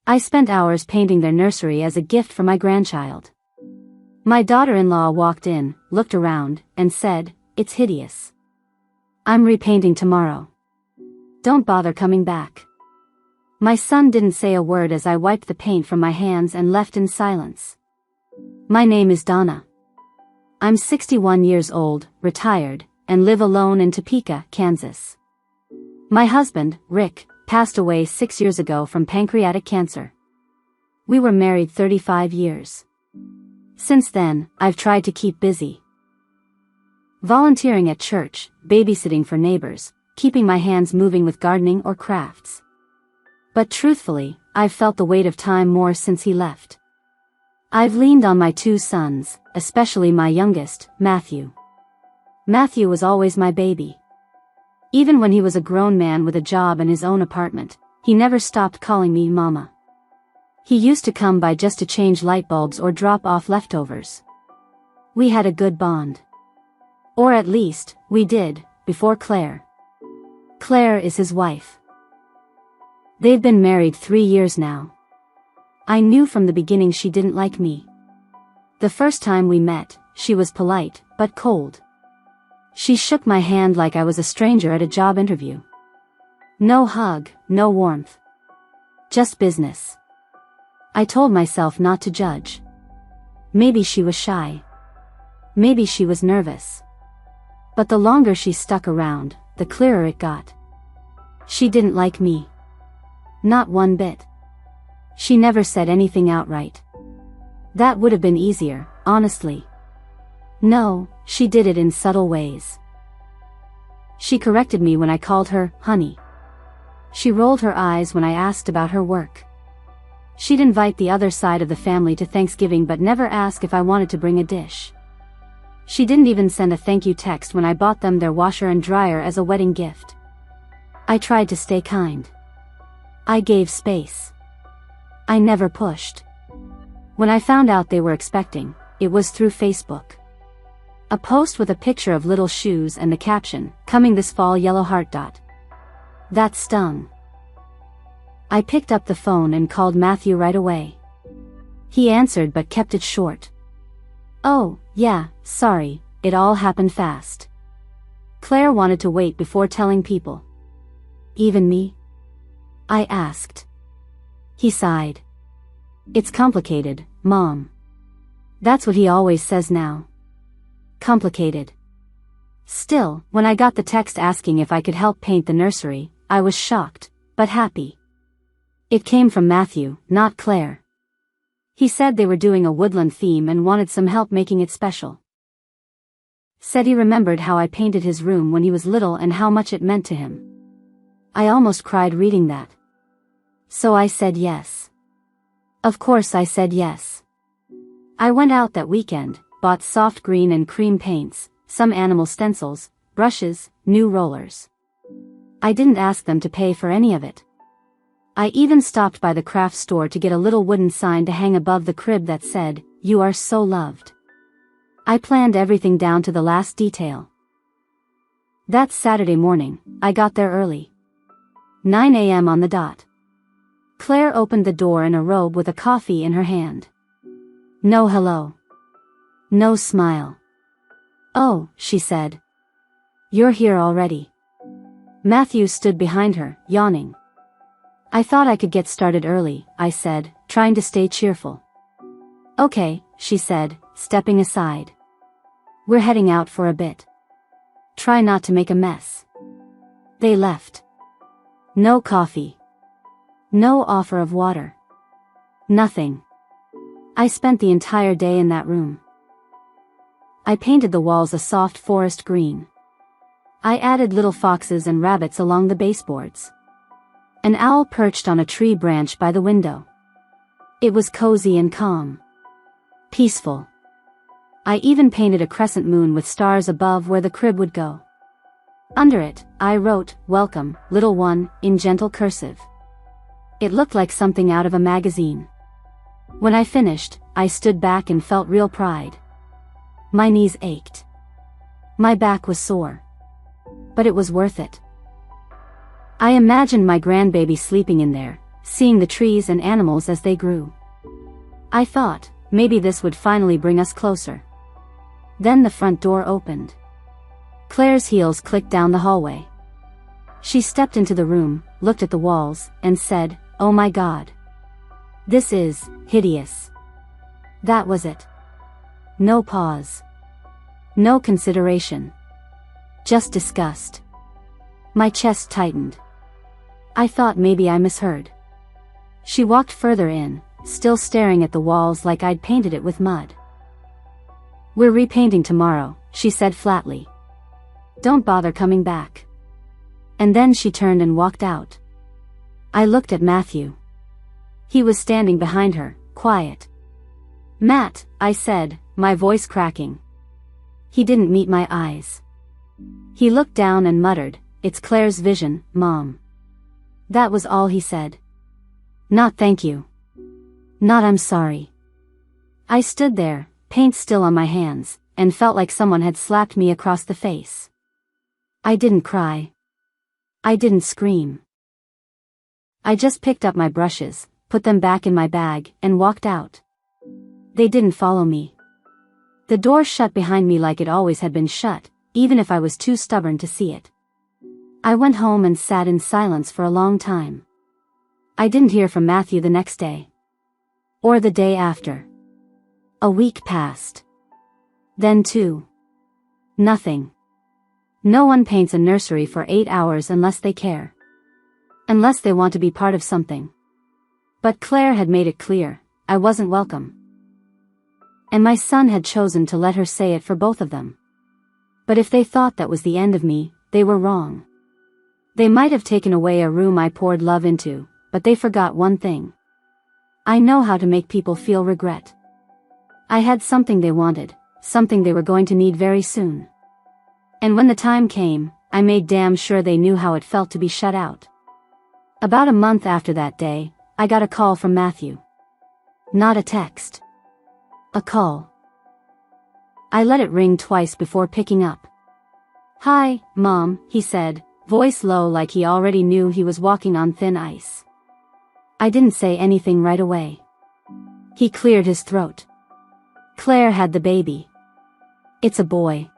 I spent hours painting their nursery as a gift for my grandchild. My daughter-in-law walked in, looked around, and said, "It's hideous. I'm repainting tomorrow. Don't bother coming back." My son didn't say a word as I wiped the paint from my hands and left in silence. My name is Donna. I'm 61 years old, retired, and live alone in Topeka, Kansas. My husband, Rick, passed away 6 years ago from pancreatic cancer. We were married 35 years. Since then, I've tried to keep busy. Volunteering at church, babysitting for neighbors, keeping my hands moving with gardening or crafts. But truthfully, I've felt the weight of time more since he left. I've leaned on my 2 sons, especially my youngest, Matthew. Matthew was always my baby. Even when he was a grown man with a job and his own apartment, he never stopped calling me Mama. He used to come by just to change light bulbs or drop off leftovers. We had a good bond. Or at least, we did, before Claire. Claire is his wife. They've been married 3 years now. I knew from the beginning she didn't like me. The first time we met, she was polite, but cold. She shook my hand like I was a stranger at a job interview. No hug, no warmth. Just business. I told myself not to judge. Maybe she was shy. Maybe she was nervous. But the longer she stuck around, the clearer it got. She didn't like me. Not one bit. She never said anything outright. That would have been easier, honestly. No, she did it in subtle ways. She corrected me when I called her, honey. She rolled her eyes when I asked about her work. She'd invite the other side of the family to Thanksgiving but never ask if I wanted to bring a dish. She didn't even send a thank you text when I bought them their washer and dryer as a wedding gift. I tried to stay kind. I gave space. I never pushed. When I found out they were expecting, it was through Facebook. A post with a picture of little shoes and the caption, "Coming this fall, yellow heart dot." That stung. I picked up the phone and called Matthew right away. He answered but kept it short. "Oh, yeah, sorry, it all happened fast. Claire wanted to wait before telling people." "Even me?" I asked. He sighed. "It's complicated, Mom." That's what he always says now. Complicated. Still, when I got the text asking if I could help paint the nursery, I was shocked, but happy. It came from Matthew, not Claire. He said they were doing a woodland theme and wanted some help making it special. Said he remembered how I painted his room when he was little and how much it meant to him. I almost cried reading that. So I said yes. Of course I said yes. I went out that weekend, bought soft green and cream paints, some animal stencils, brushes, new rollers. I didn't ask them to pay for any of it. I even stopped by the craft store to get a little wooden sign to hang above the crib that said, "You are so loved." I planned everything down to the last detail. That Saturday morning, I got there early. 9 a.m. on the dot. Claire opened the door in a robe with a coffee in her hand. No hello. No smile. "Oh," she said. "You're here already." Matthew stood behind her, yawning. "I thought I could get started early," I said, trying to stay cheerful. "Okay," she said, stepping aside. "We're heading out for a bit. Try not to make a mess." They left. No coffee. No offer of water. Nothing. I spent the entire day in that room. I painted the walls a soft forest green. I added little foxes and rabbits along the baseboards. An owl perched on a tree branch by the window. It was cozy and calm. Peaceful. I even painted a crescent moon with stars above where the crib would go. Under it, I wrote, "Welcome, little one," in gentle cursive. It looked like something out of a magazine. When I finished, I stood back and felt real pride. My knees ached. My back was sore. But it was worth it. I imagined my grandbaby sleeping in there, seeing the trees and animals as they grew. I thought, maybe this would finally bring us closer. Then the front door opened. Claire's heels clicked down the hallway. She stepped into the room, looked at the walls, and said, "Oh my God. This is hideous." That was it. No pause. No consideration. Just disgust. My chest tightened. I thought maybe I misheard. She walked further in, still staring at the walls like I'd painted it with mud. "We're repainting tomorrow," she said flatly. "Don't bother coming back." And then she turned and walked out. I looked at Matthew. He was standing behind her, quiet. "Matt," I said, my voice cracking. He didn't meet my eyes. He looked down and muttered, "It's Claire's vision, Mom." That was all he said. Not thank you. Not I'm sorry. I stood there, paint still on my hands, and felt like someone had slapped me across the face. I didn't cry. I didn't scream. I just picked up my brushes, put them back in my bag, and walked out. They didn't follow me. The door shut behind me like it always had been shut, even if I was too stubborn to see it. I went home and sat in silence for a long time. I didn't hear from Matthew the next day. Or the day after. A week passed. Then 2. Nothing. No one paints a nursery for 8 hours unless they care. Unless they want to be part of something. But Claire had made it clear, I wasn't welcome. And my son had chosen to let her say it for both of them. But if they thought that was the end of me, they were wrong. They might have taken away a room I poured love into, but they forgot one thing. I know how to make people feel regret. I had something they wanted, something they were going to need very soon. And when the time came, I made damn sure they knew how it felt to be shut out. About a month after that day, I got a call from Matthew. Not a text. A call. I let it ring twice before picking up. "Hi, Mom," he said, voice low like he already knew he was walking on thin ice. I didn't say anything right away. He cleared his throat. "Claire had the baby. It's a boy.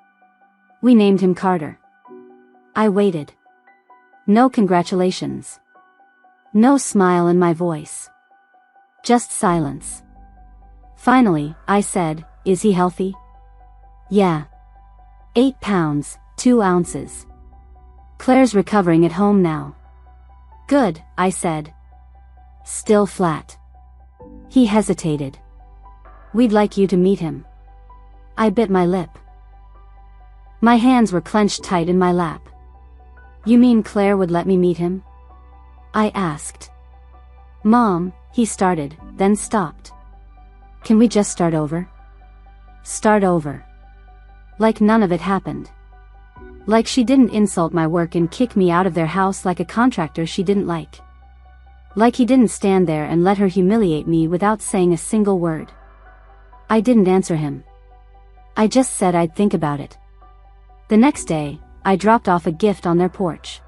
We named him Carter." I waited. No congratulations. No smile in my voice. Just silence. Finally, I said, "Is he healthy?" "Yeah. 8 pounds, 2 ounces. Claire's recovering at home now." "Good," I said. Still flat. He hesitated. "We'd like you to meet him." I bit my lip. My hands were clenched tight in my lap. "You mean Claire would let me meet him?" I asked. "Mom," he started, then stopped. "Can we just start over?" Start over. Like none of it happened. Like she didn't insult my work and kick me out of their house like a contractor she didn't like. Like he didn't stand there and let her humiliate me without saying a single word. I didn't answer him. I just said I'd think about it. The next day, I dropped off a gift on their porch.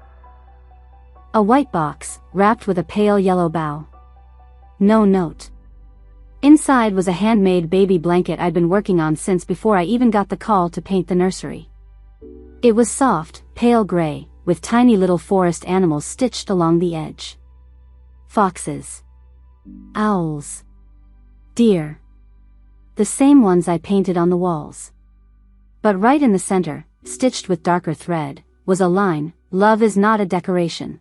A white box, wrapped with a pale yellow bow. No note. Inside was a handmade baby blanket I'd been working on since before I even got the call to paint the nursery. It was soft, pale gray, with tiny little forest animals stitched along the edge. Foxes. Owls. Deer. The same ones I painted on the walls. But right in the center, stitched with darker thread, was a line, "Love is not a decoration.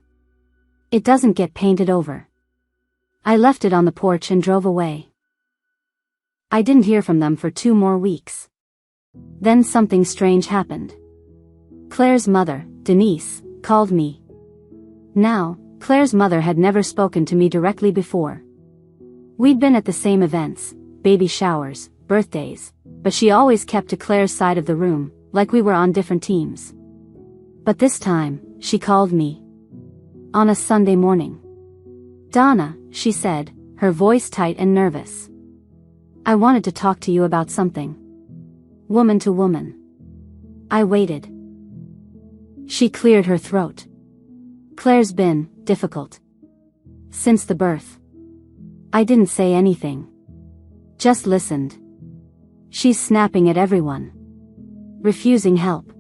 It doesn't get painted over." I left it on the porch and drove away. I didn't hear from them for 2 more weeks. Then something strange happened. Claire's mother, Denise, called me. Now, Claire's mother had never spoken to me directly before. We'd been at the same events, baby showers, birthdays, but she always kept to Claire's side of the room, like we were on different teams. But this time, she called me. On a Sunday morning. "Donna," she said, her voice tight and nervous. "I wanted to talk to you about something. Woman to woman." I waited. She cleared her throat. "Claire's been difficult. Since the birth. I didn't say anything. Just listened. She's snapping at everyone. Refusing help.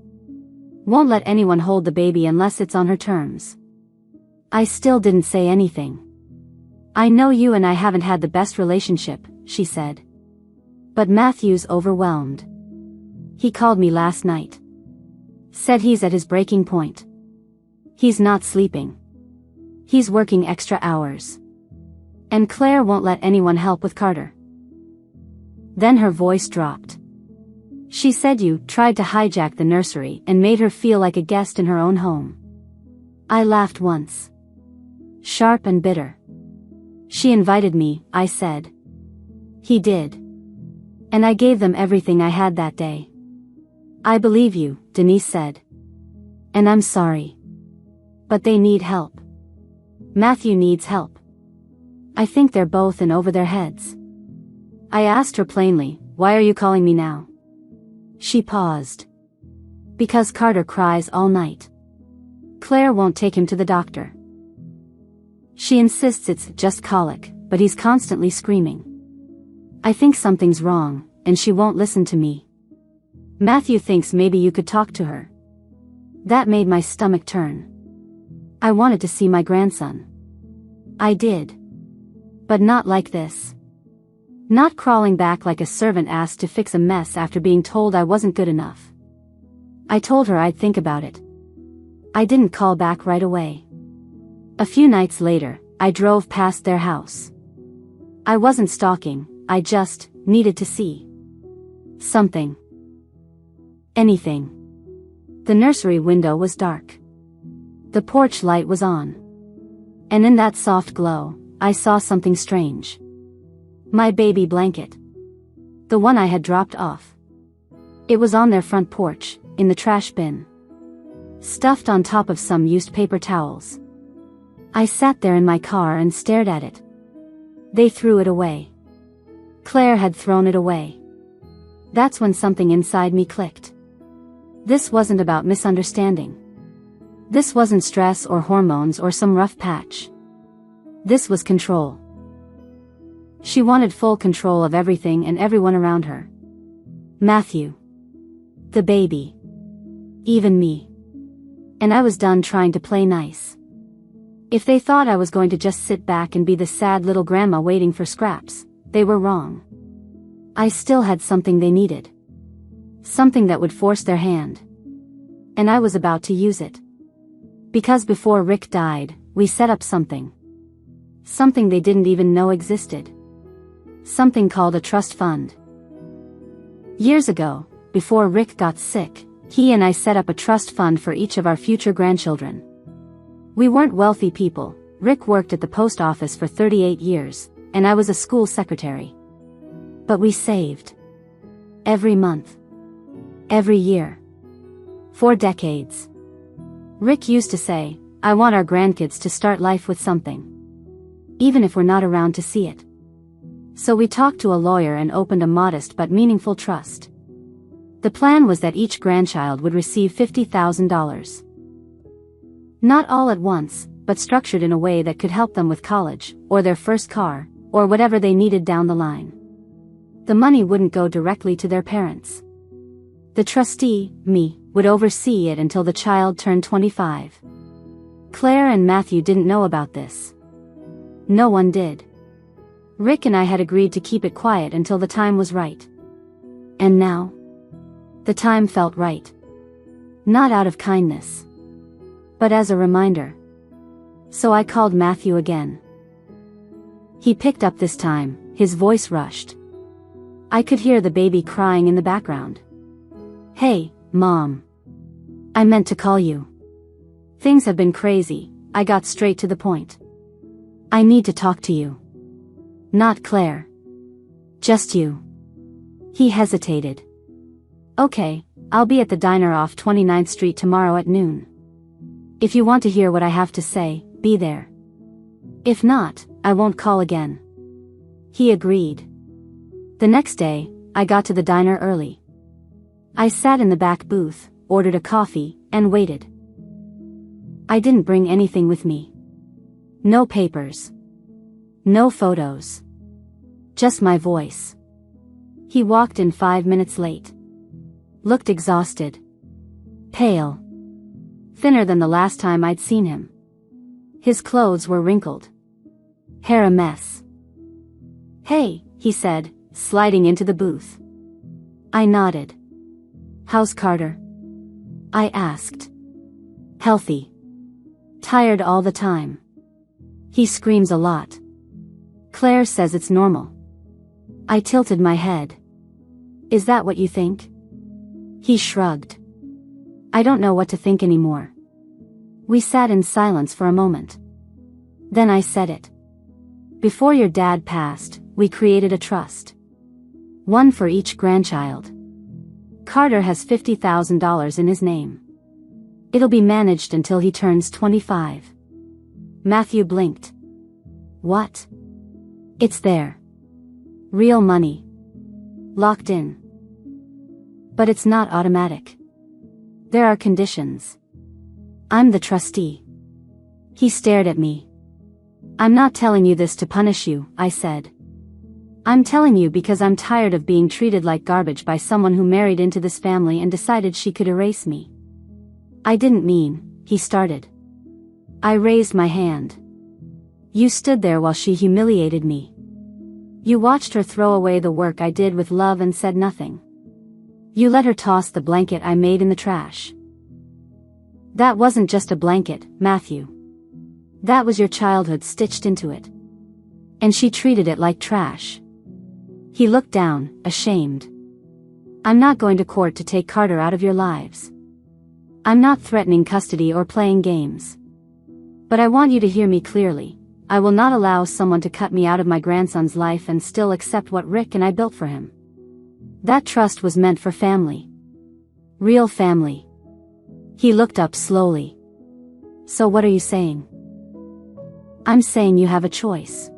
Won't let anyone hold the baby unless it's on her terms. I still didn't say anything. I know you and I haven't had the best relationship, she said. But Matthew's overwhelmed. He called me last night. Said he's at his breaking point. He's not sleeping. He's working extra hours. And Claire won't let anyone help with Carter. Then her voice dropped. She said you tried to hijack the nursery and made her feel like a guest in her own home. I laughed once. Sharp and bitter. She invited me, I said. He did. And I gave them everything I had that day. I believe you, Denise said. And I'm sorry. But they need help. Matthew needs help. I think they're both in over their heads. I asked her plainly, why are you calling me now? She paused. Because Carter cries all night. Claire won't take him to the doctor. She insists it's just colic, but he's constantly screaming. I think something's wrong, and she won't listen to me. Matthew thinks maybe you could talk to her. That made my stomach turn. I wanted to see my grandson. I did. But not like this. Not crawling back like a servant asked to fix a mess after being told I wasn't good enough. I told her I'd think about it. I didn't call back right away. A few nights later, I drove past their house. I wasn't stalking, I just needed to see something. Anything. The nursery window was dark. The porch light was on. And in that soft glow, I saw something strange. My baby blanket. The one I had dropped off. It was on their front porch, in the trash bin. Stuffed on top of some used paper towels. I sat there in my car and stared at it. They threw it away. Claire had thrown it away. That's when something inside me clicked. This wasn't about misunderstanding. This wasn't stress or hormones or some rough patch. This was control. She wanted full control of everything and everyone around her. Matthew. The baby. Even me. And I was done trying to play nice. If they thought I was going to just sit back and be the sad little grandma waiting for scraps, they were wrong. I still had something they needed. Something that would force their hand. And I was about to use it. Because before Rick died, we set up something. Something they didn't even know existed. Something called a trust fund. Years ago, before Rick got sick, he and I set up a trust fund for each of our future grandchildren. We weren't wealthy people. Rick worked at the post office for 38 years, and I was a school secretary. But we saved. Every month. Every year. For decades. Rick used to say, I want our grandkids to start life with something. Even if we're not around to see it. So we talked to a lawyer and opened a modest but meaningful trust. The plan was that each grandchild would receive $50,000. Not all at once, but structured in a way that could help them with college, or their first car, or whatever they needed down the line. The money wouldn't go directly to their parents. The trustee, me, would oversee it until the child turned 25. Claire and Matthew didn't know about this. No one did. Rick and I had agreed to keep it quiet until the time was right. And now? The time felt right. Not out of kindness. But as a reminder. So I called Matthew again. He picked up this time, his voice rushed. I could hear the baby crying in the background. Hey, Mom. I meant to call you. Things have been crazy, I got straight to the point. I need to talk to you. Not Claire. Just you. He hesitated. Okay, I'll be at the diner off 29th Street tomorrow at noon. If you want to hear what I have to say, be there. If not, I won't call again. He agreed. The next day, I got to the diner early. I sat in the back booth, ordered a coffee, and waited. I didn't bring anything with me. No papers, No photos. Just my voice. He walked in 5 minutes late. Looked exhausted. Pale. Thinner than the last time I'd seen him. His clothes were wrinkled. Hair a mess. "Hey," he said, sliding into the booth. I nodded. "How's Carter?" I asked. "Healthy. Tired all the time. He screams a lot. Claire says it's normal." I tilted my head. "Is that what you think?" He shrugged. "I don't know what to think anymore." We sat in silence for a moment. Then I said it. "Before your dad passed, we created a trust. One for each grandchild. Carter has $50,000 in his name. It'll be managed until he turns 25. Matthew blinked. "What?" "It's there. Real money. Locked in. But it's not automatic. There are conditions. I'm the trustee." He stared at me. "I'm not telling you this to punish you," I said. "I'm telling you because I'm tired of being treated like garbage by someone who married into this family and decided she could erase me." "I didn't mean," he started. I raised my hand. "You stood there while she humiliated me. You watched her throw away the work I did with love and said nothing. You let her toss the blanket I made in the trash." "That wasn't just a blanket, Matthew. That was your childhood stitched into it. And she treated it like trash." He looked down, ashamed. "I'm not going to court to take Carter out of your lives. I'm not threatening custody or playing games. But I want you to hear me clearly. I will not allow someone to cut me out of my grandson's life and still accept what Rick and I built for him. That trust was meant for family. Real family." He looked up slowly. "So what are you saying?" "I'm saying you have a choice.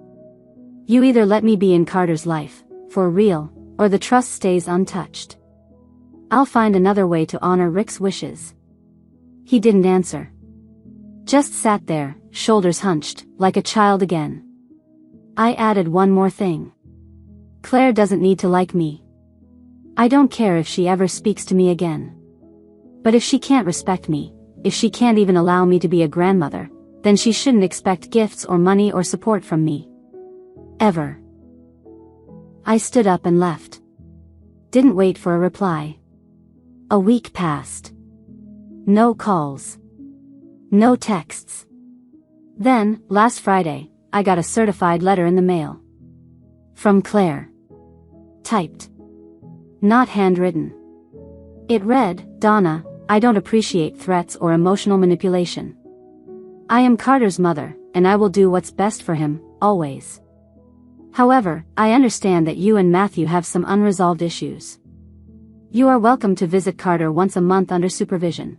You either let me be in Carter's life, for real, or the trust stays untouched. I'll find another way to honor Rick's wishes." He didn't answer. Just sat there, shoulders hunched, like a child again. I added one more thing. "Claire doesn't need to like me. I don't care if she ever speaks to me again. But if she can't respect me, if she can't even allow me to be a grandmother, then she shouldn't expect gifts or money or support from me. Ever." I stood up and left. Didn't wait for a reply. A week passed. No calls. No texts. Then, last Friday, I got a certified letter in the mail. From Claire. Typed. Not handwritten. It read, "Donna, I don't appreciate threats or emotional manipulation. I am Carter's mother, and I will do what's best for him, always. However, I understand that you and Matthew have some unresolved issues. You are welcome to visit Carter once a month under supervision.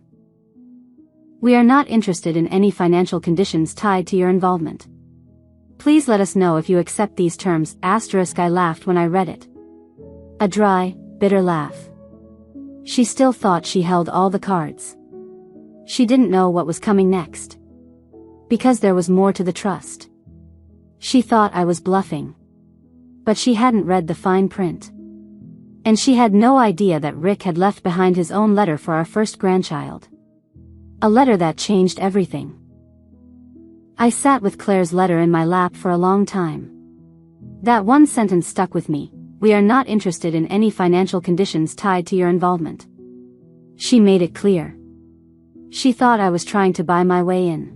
We are not interested in any financial conditions tied to your involvement. Please let us know if you accept these terms." I laughed when I read it. A dry, bitter laugh. She still thought she held all the cards. She didn't know what was coming next. Because there was more to the trust. She thought I was bluffing. But she hadn't read the fine print. And she had no idea that Rick had left behind his own letter for our first grandchild. A letter that changed everything. I sat with Claire's letter in my lap for a long time. That one sentence stuck with me. "We are not interested in any financial conditions tied to your involvement." She made it clear. She thought I was trying to buy my way in.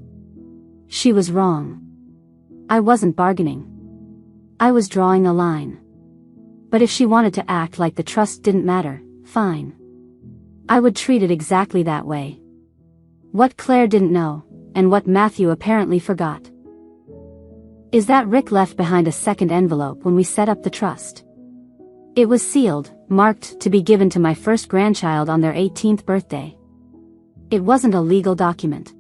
She was wrong. I wasn't bargaining. I was drawing a line. But if she wanted to act like the trust didn't matter, fine. I would treat it exactly that way. What Claire didn't know, and what Matthew apparently forgot, is that Rick left behind a second envelope when we set up the trust. It was sealed, marked to be given to my first grandchild on their 18th birthday. It wasn't a legal document.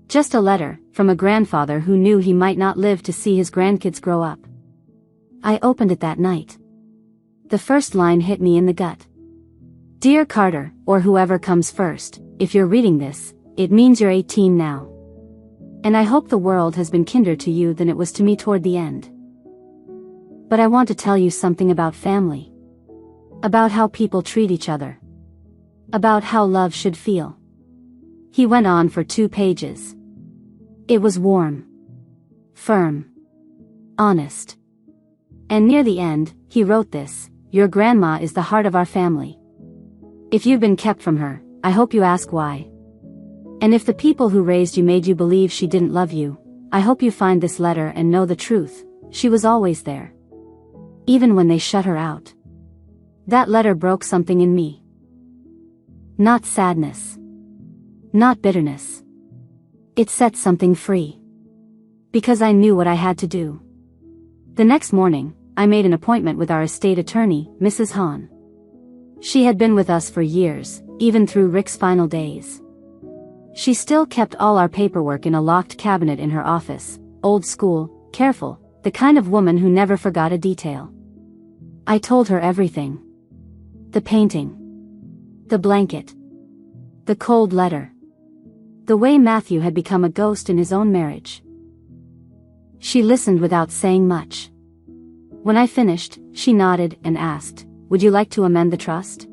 Just a letter, from a grandfather who knew he might not live to see his grandkids grow up. I opened it that night. The first line hit me in the gut. "Dear Carter, or whoever comes first, if you're reading this, it means you're 18 now. And I hope the world has been kinder to you than it was to me toward the end. But I want to tell you something about family. About how people treat each other. About how love should feel. He went on for 2 pages. It was warm. Firm. Honest. And near the end, he wrote this: "Your grandma is the heart of our family. If you've been kept from her, I hope you ask why. And if the people who raised you made you believe she didn't love you, I hope you find this letter and know the truth. She was always there. Even when they shut her out." That letter broke something in me. Not sadness. Not bitterness. It set something free. Because I knew what I had to do. The next morning, I made an appointment with our estate attorney, Mrs. Hahn. She had been with us for years, even through Rick's final days. She still kept all our paperwork in a locked cabinet in her office, old school, careful, the kind of woman who never forgot a detail. I told her everything. The painting. The blanket. The cold letter. The way Matthew had become a ghost in his own marriage. She listened without saying much. When I finished, she nodded and asked, "Would you like to amend the trust?"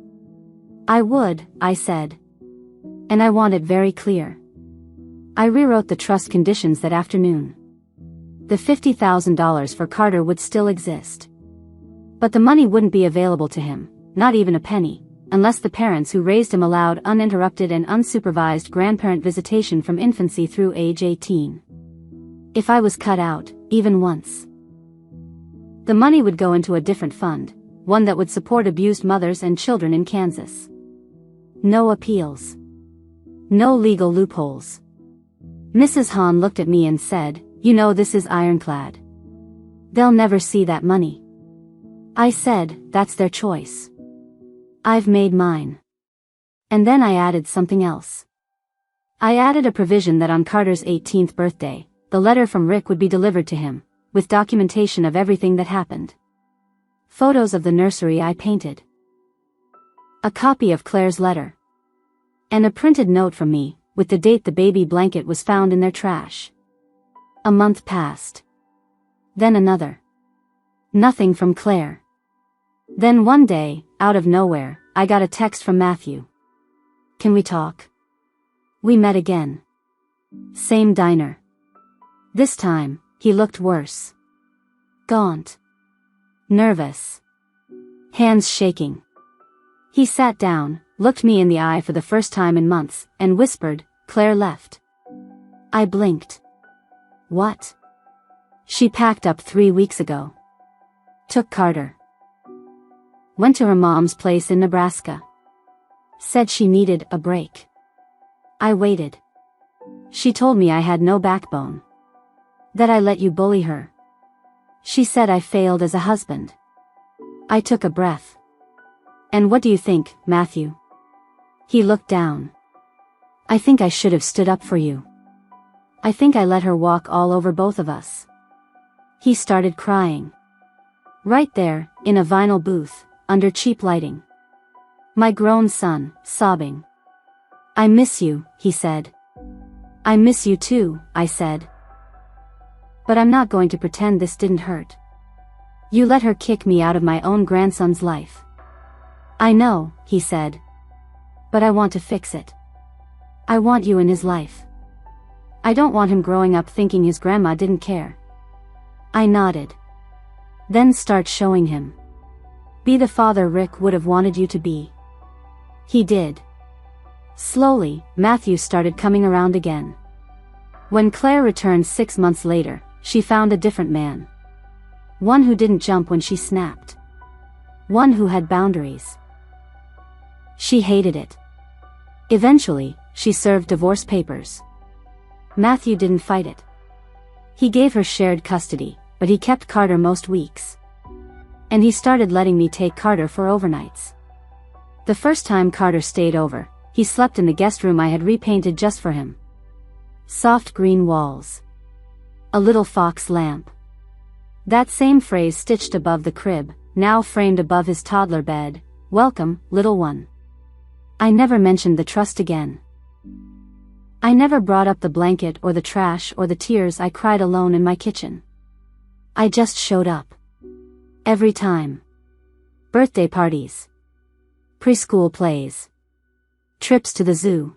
"I would," I said. "And I want it very clear." I rewrote the trust conditions that afternoon. The $50,000 for Carter would still exist. But the money wouldn't be available to him, not even a penny, unless the parents who raised him allowed uninterrupted and unsupervised grandparent visitation from infancy through age 18. If I was cut out, even once, the money would go into a different fund, one that would support abused mothers and children in Kansas. No appeals. No legal loopholes. Mrs. Hahn looked at me and said, "You know this is Ironclad. They'll never see that money." I said, "That's their choice. I've made mine." And then I added something else. I added a provision that on Carter's 18th birthday, the letter from Rick would be delivered to him, with documentation of everything that happened. Photos of the nursery I painted. A copy of Claire's letter. And a printed note from me, with the date the baby blanket was found in their trash. A month passed. Then another. Nothing from Claire. Then one day, out of nowhere, I got a text from Matthew. "Can we talk?" We met again. Same diner. This time, he looked worse. Gaunt. Nervous. Hands shaking. He sat down, looked me in the eye for the first time in months, and whispered, "Claire left." I blinked. What? She packed up 3 weeks ago. Took Carter. Went to her mom's place in Nebraska. Said she needed a break. I waited. She told me I had no backbone. That I let you bully her. She said I failed as a husband. I took a breath. "And what do you think, Matthew?" He looked down. "I think I should have stood up for you. I think I let her walk all over both of us." He started crying. Right there, in a vinyl booth, under cheap lighting. My grown son, sobbing. "I miss you," he said. "I miss you too," I said. "But I'm not going to pretend this didn't hurt. You let her kick me out of my own grandson's life." "I know," he said. "But I want to fix it. I want you in his life. I don't want him growing up thinking his grandma didn't care." I nodded. "Then start showing him. Be the father Rick would have wanted you to be." He did. Slowly, Matthew started coming around again. When Claire returned 6 months later, she found a different man. One who didn't jump when she snapped. One who had boundaries. She hated it. Eventually, she served divorce papers. Matthew didn't fight it. He gave her shared custody, but he kept Carter most weeks. And he started letting me take Carter for overnights. The first time Carter stayed over, he slept in the guest room I had repainted just for him. Soft green walls. A little fox lamp. That same phrase stitched above the crib, now framed above his toddler bed, "Welcome, little one." I never mentioned the trust again. I never brought up the blanket or the trash or the tears I cried alone in my kitchen. I just showed up. Every time. Birthday parties. Preschool plays. Trips to the zoo.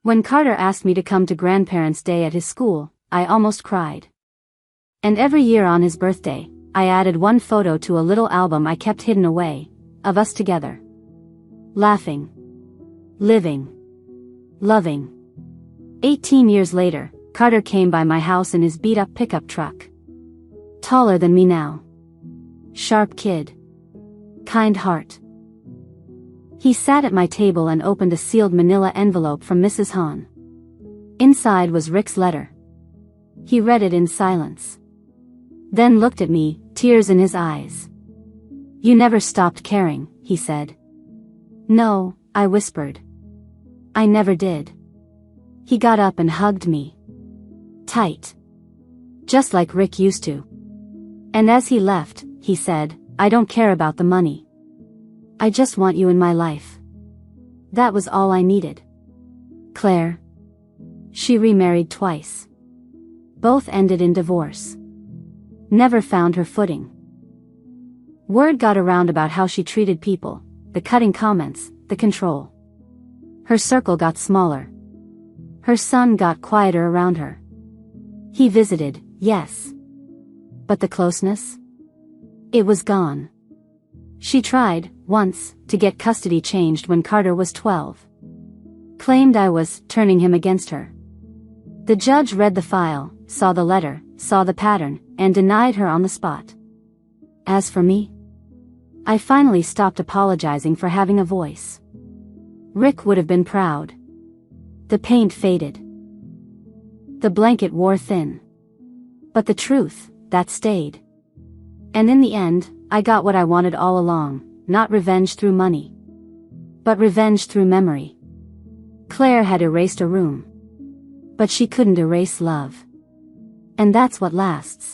When Carter asked me to come to Grandparents' Day at his school, I almost cried. And every year on his birthday, I added one photo to a little album I kept hidden away, of us together. Laughing. Living. Loving. 18 years later, Carter came by my house in his beat-up pickup truck. Taller than me now. Sharp kid. Kind heart. He sat at my table and opened a sealed manila envelope from Mrs. Hahn. Inside was Rick's letter. He read it in silence. Then looked at me, tears in his eyes. "You never stopped caring," he said. "No," I whispered. "I never did." He got up and hugged me. Tight. Just like Rick used to. And as he left, he said, "I don't care about the money. I just want you in my life." That was all I needed. Claire. She remarried twice. Both ended in divorce. Never found her footing. Word got around about how she treated people, the cutting comments, the control. Her circle got smaller. Her son got quieter around her. He visited, yes. But the closeness? It was gone. She tried, once, to get custody changed when Carter was 12. Claimed I was turning him against her. The judge read the file, saw the letter, saw the pattern, and denied her on the spot. As for me, I finally stopped apologizing for having a voice. Rick would have been proud. The paint faded. The blanket wore thin. But the truth, that stayed. And in the end, I got what I wanted all along, not revenge through money. But revenge through memory. Claire had erased a room. But she couldn't erase love. And that's what lasts.